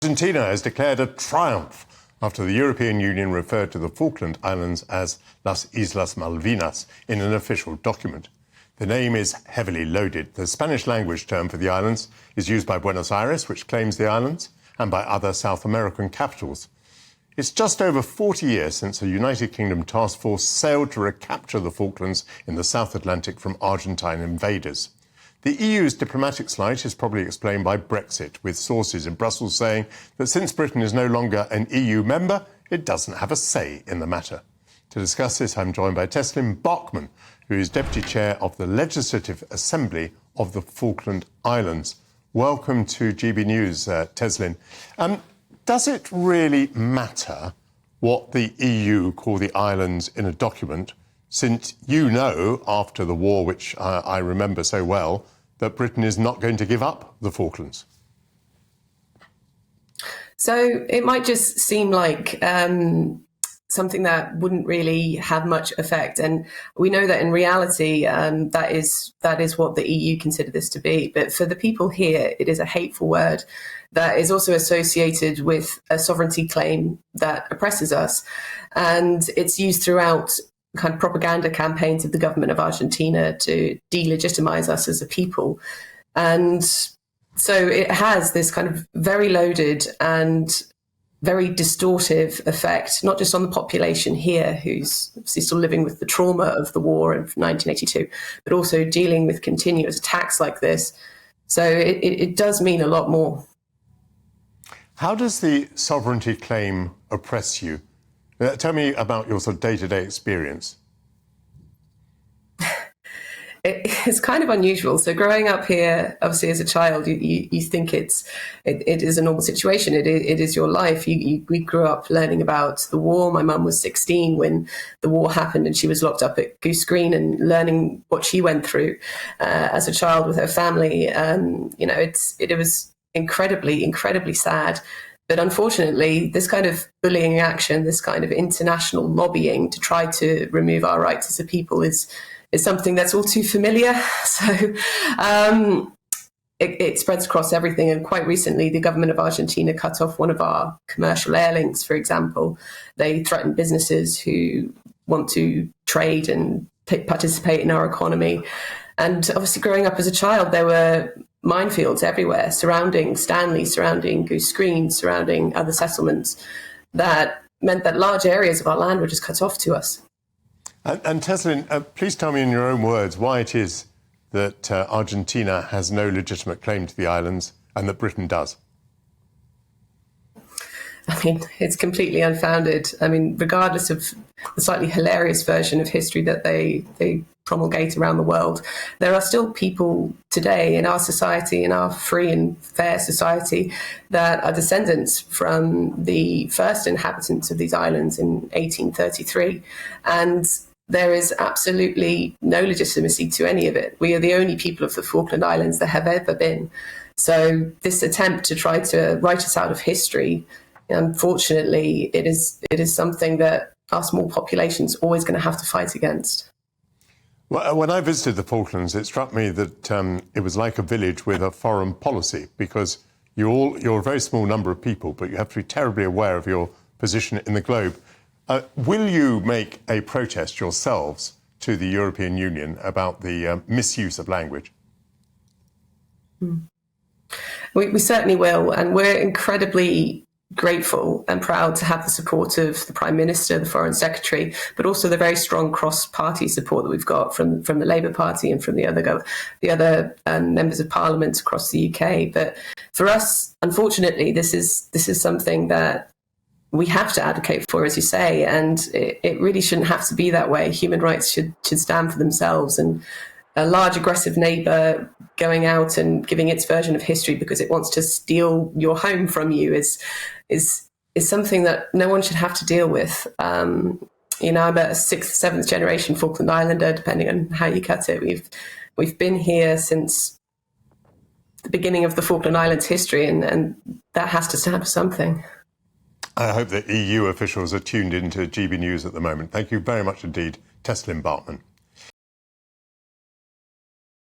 Argentina has declared a triumph after the European Union referred to the Falkland Islands as Las Islas Malvinas in an official document. The name is heavily loaded. The Spanish language term for the islands is used by Buenos Aires, which claims the islands, and by other South American capitals. It's just over 40 years since a United Kingdom task force sailed to recapture the Falklands in the South Atlantic from Argentine invaders. The EU's diplomatic slight is probably explained by Brexit, with sources in Brussels saying that since Britain is no longer an EU member, it doesn't have a say in the matter. To discuss this, I'm joined by Teslyn Barkman, who is Deputy Chair of the Legislative Assembly of the Falkland Islands. Welcome to GB News, Teslyn. Does it really matter what the EU call the islands in a document, since you know, after the war, which I remember so well, that Britain is not going to give up the Falklands? So it might just seem like something that wouldn't really have much effect. And we know that in reality, that is what the EU consider this to be. But for the people here, it is a hateful word that is also associated with a sovereignty claim that oppresses us. And it's used throughout kind of propaganda campaigns of the government of Argentina to delegitimize us as a people. And so it has this kind of very loaded and very distortive effect, not just on the population here, who's obviously still living with the trauma of the war of 1982, but also dealing with continuous attacks like this. So it does mean a lot more. How does the sovereignty claim oppress you? Tell me about your sort of day-to-day experience. It's kind of unusual. So growing up here, obviously as a child, you think it is a normal situation. It is your life. We grew up learning about the war. My mum was 16 when the war happened, and she was locked up at Goose Green, and learning what she went through as a child with her family. It was incredibly sad. But unfortunately, this kind of bullying action, this kind of international lobbying to try to remove our rights as a people is something that's all too familiar. So it spreads across everything. And quite recently, the government of Argentina cut off one of our commercial air links, for example. They threatened businesses who want to trade and participate in our economy. And obviously, growing up as a child, there were minefields everywhere surrounding Stanley, surrounding Goose Green, surrounding other settlements. That meant that large areas of our land were just cut off to us. And Teslyn, please tell me in your own words why it is that Argentina has no legitimate claim to the islands and that Britain does. I mean, it's completely unfounded. I mean, regardless of the slightly hilarious version of history that they promulgate around the world, there are still people today in our society, in our free and fair society, that are descendants from the first inhabitants of these islands in 1833. And there is absolutely no legitimacy to any of it. We are the only people of the Falkland Islands that have ever been. So this attempt to try to write us out of history, unfortunately, it is something that our small population's always going to have to fight against. Well, when I visited the Falklands, it struck me that it was like a village with a foreign policy, because you're a very small number of people, but you have to be terribly aware of your position in the globe. Will you make a protest yourselves to the European Union about the misuse of language? We certainly will, and we're incredibly grateful and proud to have the support of the Prime Minister, the Foreign Secretary, but also the very strong cross-party support that we've got from the Labour Party and from the other members of Parliament across the UK. But for us, unfortunately, this is something that we have to advocate for, as you say, and it really shouldn't have to be that way. Human rights should stand for themselves, and a large aggressive neighbour going out and giving its version of history because it wants to steal your home from you is something that no one should have to deal with. I'm a sixth, seventh generation Falkland Islander, depending on how you cut it. We've been here since the beginning of the Falkland Islands history, and that has to stand for something. I hope that EU officials are tuned into GB News at the moment. Thank you very much indeed, Teslyn Barkman.